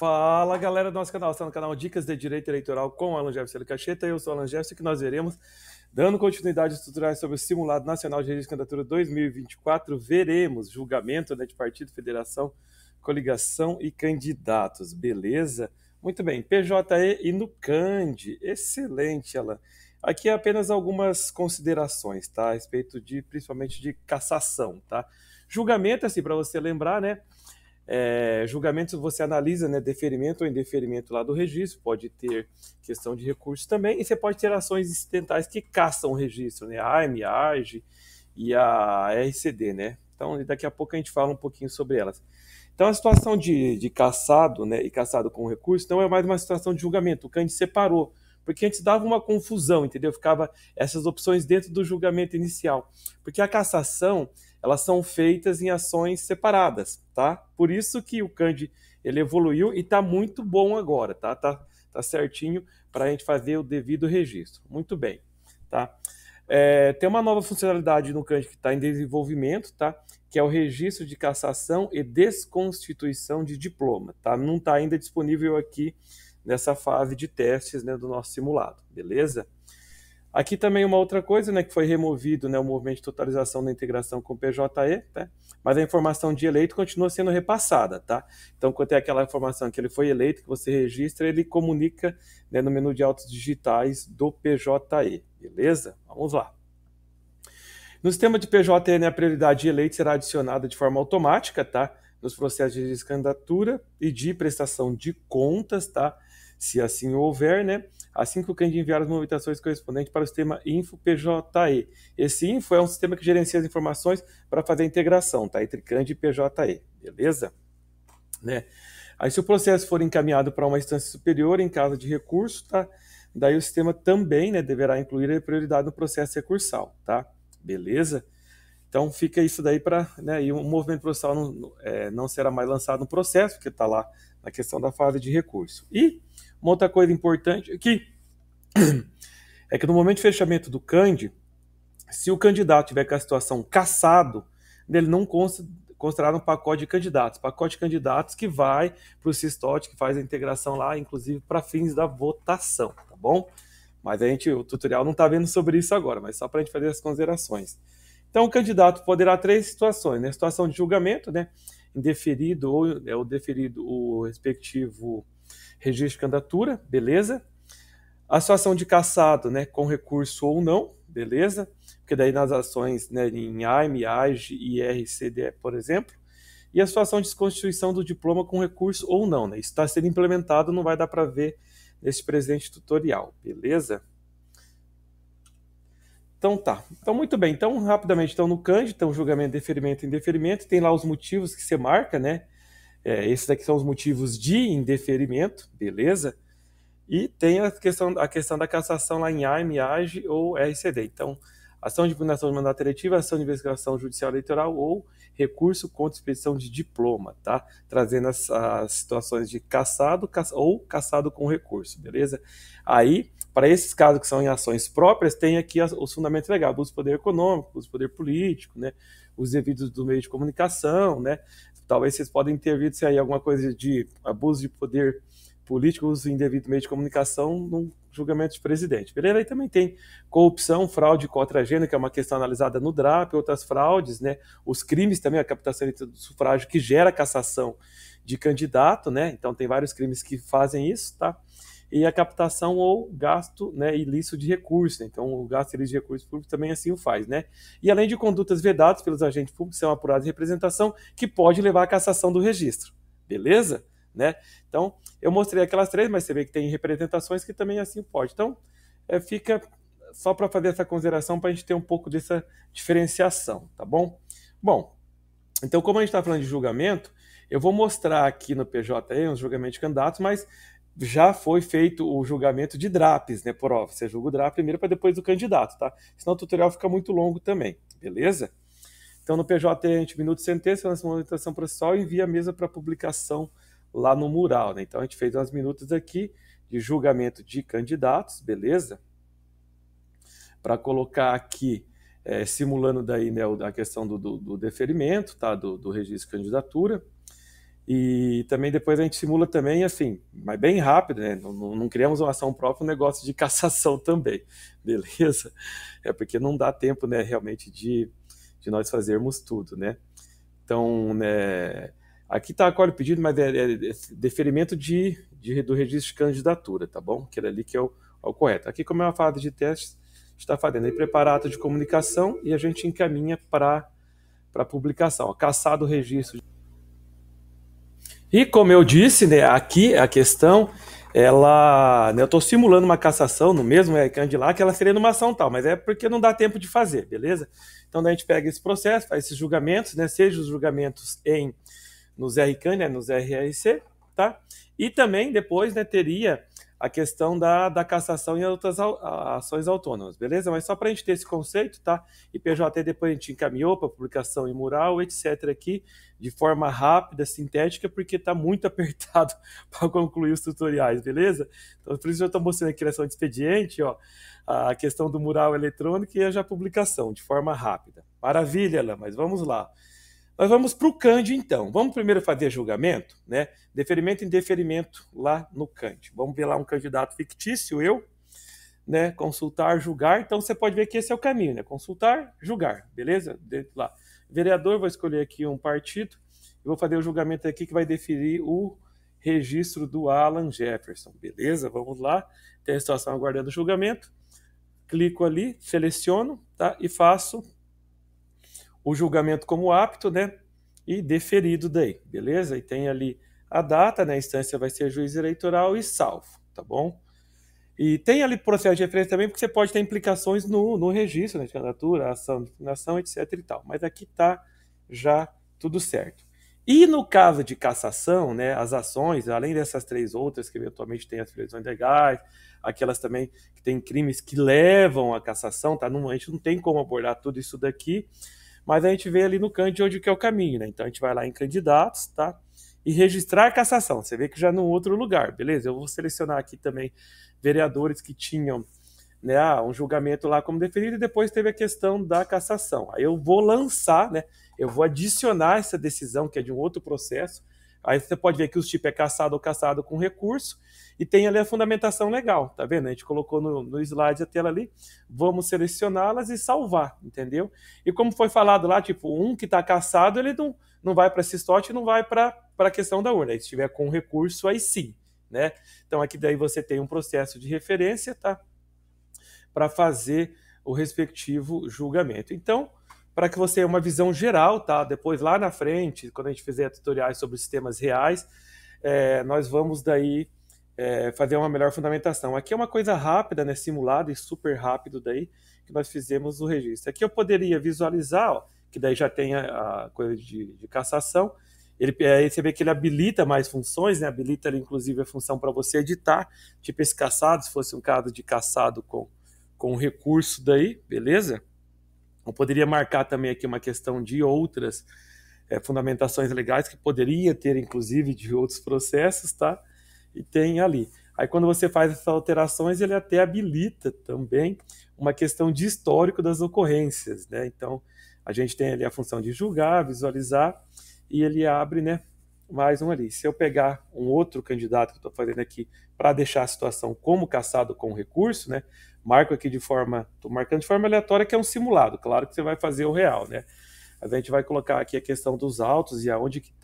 Fala galera do nosso canal, está no canal Dicas de Direito Eleitoral com Alan Jefferson Cacheta. Eu sou Alan Jefferson, que nós veremos, dando continuidade aos tutoriais sobre o Simulado Nacional de Registro de Candidatura 2024, veremos julgamento, né, de partido, federação, coligação e candidatos, beleza? Muito bem, PJE e no CAND, excelente, Alan. Aqui é apenas algumas considerações, tá, a respeito de, principalmente de cassação, tá? Julgamento, assim, para você lembrar, né? Julgamento você analisa, né, deferimento ou indeferimento lá do registro, pode ter questão de recurso também, e você pode ter ações incidentais que caçam o registro, né, a AIME, a ARGE e a RCD, né? Então daqui a pouco a gente fala um pouquinho sobre elas. Então a situação de caçado, né, e caçado com recurso não é mais uma situação de julgamento, o CAND separou, porque antes dava uma confusão, entendeu? Ficava essas opções dentro do julgamento inicial, porque a cassação, elas são feitas em ações separadas, tá? Por isso que o CAND, ele evoluiu e está muito bom agora, tá? Tá certinho para a gente fazer o devido registro. Muito bem, tá? Tem uma nova funcionalidade no CAND que está em desenvolvimento, tá? Que é o registro de cassação e desconstituição de diploma, tá? Não está ainda disponível aqui nessa fase de testes, né, do nosso simulado, beleza? Aqui também uma outra coisa, né, que foi removido, né, o movimento de totalização da integração com o PJE, tá? Mas a informação de eleito continua sendo repassada, tá? Então, quando tem aquela informação que ele foi eleito, que você registra, ele comunica, né, no menu de autos digitais do PJE, beleza? Vamos lá. No sistema de PJE, né, a prioridade de eleito será adicionada de forma automática, tá? Nos processos de candidatura e de prestação de contas, tá? Se assim houver, né? Assim que o CAND enviar as movimentações correspondentes para o sistema Info-PJE. Esse Info é um sistema que gerencia as informações para fazer a integração, tá? Entre CAND e PJE, beleza? Né? Aí se o processo for encaminhado para uma instância superior, em caso de recurso, tá? Daí o sistema também, né, deverá incluir a prioridade no processo recursal, tá? Beleza? Então fica isso daí para, né, e o movimento processual não será mais lançado no processo, porque está lá na questão da fase de recurso. E uma outra coisa importante aqui é que no momento de fechamento do CAND, se o candidato tiver com a situação cassado, ele não constará no pacote de candidatos que vai para o Sistote, que faz a integração lá, inclusive para fins da votação, tá bom? Mas o tutorial não está vendo sobre isso agora, mas só para a gente fazer as considerações. Então, o candidato poderá três situações, né? Situação de julgamento, né? Indeferido ou deferido o respectivo registro de candidatura, beleza? A situação de cassado, né? Com recurso ou não, beleza? Porque daí nas ações, né, em AIME, AGE e RCD, por exemplo. E a situação de desconstituição do diploma com recurso ou não, né? Isso está sendo implementado, não vai dar para ver nesse presente tutorial, beleza? Então tá, então muito bem, então rapidamente, então no CAND, então julgamento, deferimento e indeferimento, tem lá os motivos que você marca, né? Esses aqui são os motivos de indeferimento, beleza? E tem a questão da cassação lá em AIME, AGE ou RCD. Então, ação de impugnação de mandato eletivo, ação de investigação judicial eleitoral ou recurso contra expedição de diploma, tá? Trazendo as situações de cassado ou cassado com recurso, beleza? Aí, para esses casos que são em ações próprias, tem aqui os fundamentos legais, abuso de poder econômico, abuso de poder político, né? Os devidos do meio de comunicação, né? Talvez vocês podem ter visto se aí alguma coisa de abuso de poder político, uso indevido do meio de comunicação no julgamento de presidente. Beleza? Aí também tem corrupção, fraude contra-gênero, que é uma questão analisada no DRAP, outras fraudes, né? Os crimes também, a captação do sufrágio que gera cassação de candidato, né? Então tem vários crimes que fazem isso, tá? E a captação ou gasto, né, ilícito de recurso, né? Então o gasto ilícito de recurso público também assim o faz, né? E além de condutas vedadas pelos agentes públicos, são apuradas de representação que pode levar à cassação do registro, beleza? Né? Então eu mostrei aquelas três, mas você vê que tem representações que também assim pode. Então fica só para fazer essa consideração para a gente ter um pouco dessa diferenciação, tá bom? Bom, então como a gente está falando de julgamento, eu vou mostrar aqui no PJE uns julgamentos de candidatos, mas já foi feito o julgamento de DRAPs, né, por óbvio. Você julga o DRAP primeiro para depois do candidato, tá? Senão o tutorial fica muito longo também, beleza? Então no PJE a gente minuto sentença, lança uma movimentação processual e envia a mesa para publicação lá no mural, né? Então a gente fez umas minutas aqui de julgamento de candidatos, beleza? Para colocar aqui, simulando daí, né, a questão do deferimento, tá? Do registro de candidatura. E também depois a gente simula também, assim, mas bem rápido, né? Não criamos uma ação própria, um negócio de cassação também, beleza? É porque não dá tempo, né, realmente de nós fazermos tudo, né? Então, né, aqui está acolhe o pedido, mas é deferimento do registro de candidatura, tá bom? Aquele ali que é o correto. Aqui, como é uma fase de teste, está fazendo aí preparar ato de comunicação e a gente encaminha para publicação. Ó, cassado o registro. E como eu disse, né, aqui a questão, ela, né, eu estou simulando uma cassação no mesmo RCAN lá, que ela seria numa ação tal, mas é porque não dá tempo de fazer, beleza? Então daí a gente pega esse processo, faz esses julgamentos, né, seja os julgamentos nos RCAN, né, nos RRC, tá? E também depois, né, teria a questão da cassação em outras ações autônomas, beleza? Mas só para a gente ter esse conceito, tá? IPJ depois a gente encaminhou para publicação em mural, etc. aqui, de forma rápida, sintética, porque está muito apertado para concluir os tutoriais, beleza? Então, por isso eu estou mostrando a criação de expediente, ó, a questão do mural eletrônico e a publicação, de forma rápida. Maravilha, Ela, mas vamos lá. Nós vamos para o CAND, então. Vamos primeiro fazer julgamento, né? Deferimento e indeferimento lá no CAND. Vamos ver lá um candidato fictício, eu, né? Consultar, julgar. Então você pode ver que esse é o caminho, né? Consultar, julgar, beleza? Dentro lá. Vereador, vou escolher aqui um partido e vou fazer o julgamento aqui que vai definir o registro do Alan Jefferson, beleza? Vamos lá. Tem a situação aguardando o julgamento. Clico ali, seleciono, tá? E faço o julgamento como apto, né? E deferido daí, beleza? E tem ali a data, né? A instância vai ser juiz eleitoral e salvo, tá bom? E tem ali processo de referência também, porque você pode ter implicações no registro, né? De candidatura, ação de impugnação, etc e tal. Mas aqui tá já tudo certo. E no caso de cassação, né? As ações, além dessas três outras que eventualmente tem as previsões legais, aquelas também que tem crimes que levam à cassação, tá? Não, a gente não tem como abordar tudo isso daqui, mas a gente vê ali no CAND onde que é o caminho, né? Então a gente vai lá em candidatos, tá? E registrar a cassação. Você vê que já num outro lugar, beleza? Eu vou selecionar aqui também vereadores que tinham, né, um julgamento lá como deferido e depois teve a questão da cassação. Aí eu vou lançar, né? Eu vou adicionar essa decisão que é de um outro processo. Aí você pode ver que o tipo é cassado ou cassado com recurso e tem ali a fundamentação legal, tá vendo? A gente colocou no slide a tela ali, vamos selecioná-las e salvar, entendeu? E como foi falado lá, tipo, um que está cassado, ele não vai para cistote, não vai para a questão da urna. Se estiver com recurso, aí sim, né? Então aqui daí você tem um processo de referência, tá? Para fazer o respectivo julgamento. Então, para que você tenha uma visão geral, tá? Depois lá na frente, quando a gente fizer tutoriais sobre sistemas reais, nós vamos daí fazer uma melhor fundamentação. Aqui é uma coisa rápida, né? Simulada e super rápido daí que nós fizemos o registro. Aqui eu poderia visualizar, ó, que daí já tem a coisa de cassação. Você vê que ele habilita mais funções, né? Habilita ali, inclusive a função para você editar, tipo esse cassado, se fosse um caso de cassado com recurso daí, beleza? Eu poderia marcar também aqui uma questão de outras fundamentações legais que poderia ter, inclusive, de outros processos, tá? E tem ali. Aí quando você faz essas alterações, ele até habilita também uma questão de histórico das ocorrências, né? Então, a gente tem ali a função de julgar, visualizar, e ele abre, né, mais um ali. Se eu pegar um outro candidato que eu estou fazendo aqui para deixar a situação como cassado com recurso, né, marco aqui estou marcando de forma aleatória que é um simulado, claro que você vai fazer o real, né? A gente vai colocar aqui a questão dos autos e aonde que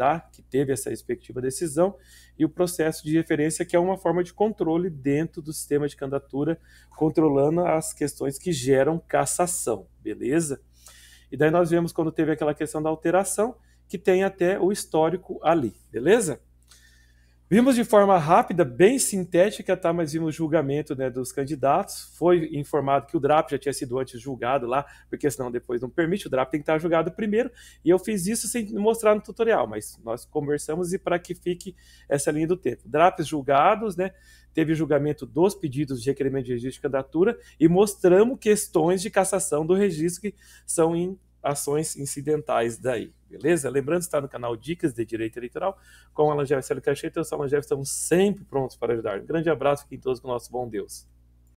teve essa respectiva decisão, e o processo de referência, que é uma forma de controle dentro do sistema de candidatura, controlando as questões que geram cassação, beleza? E daí nós vemos quando teve aquela questão da alteração, que tem até o histórico ali, beleza? Vimos de forma rápida, bem sintética, tá? Mas vimos o julgamento, né, dos candidatos. Foi informado que o DRAP já tinha sido antes julgado lá, porque senão depois não permite, o DRAP tem que estar julgado primeiro. E eu fiz isso sem mostrar no tutorial, mas nós conversamos e para que fique essa linha do tempo. DRAPs julgados, né? Teve o julgamento dos pedidos de requerimento de registro de candidatura e mostramos questões de cassação do registro que são em ações incidentais daí, beleza? Lembrando que está no canal Dicas de Direito Eleitoral com Alan Jefferson Cacheta. Eu sou Alan Jefferson, estamos sempre prontos para ajudar. Um grande abraço, fiquem todos com o nosso bom Deus.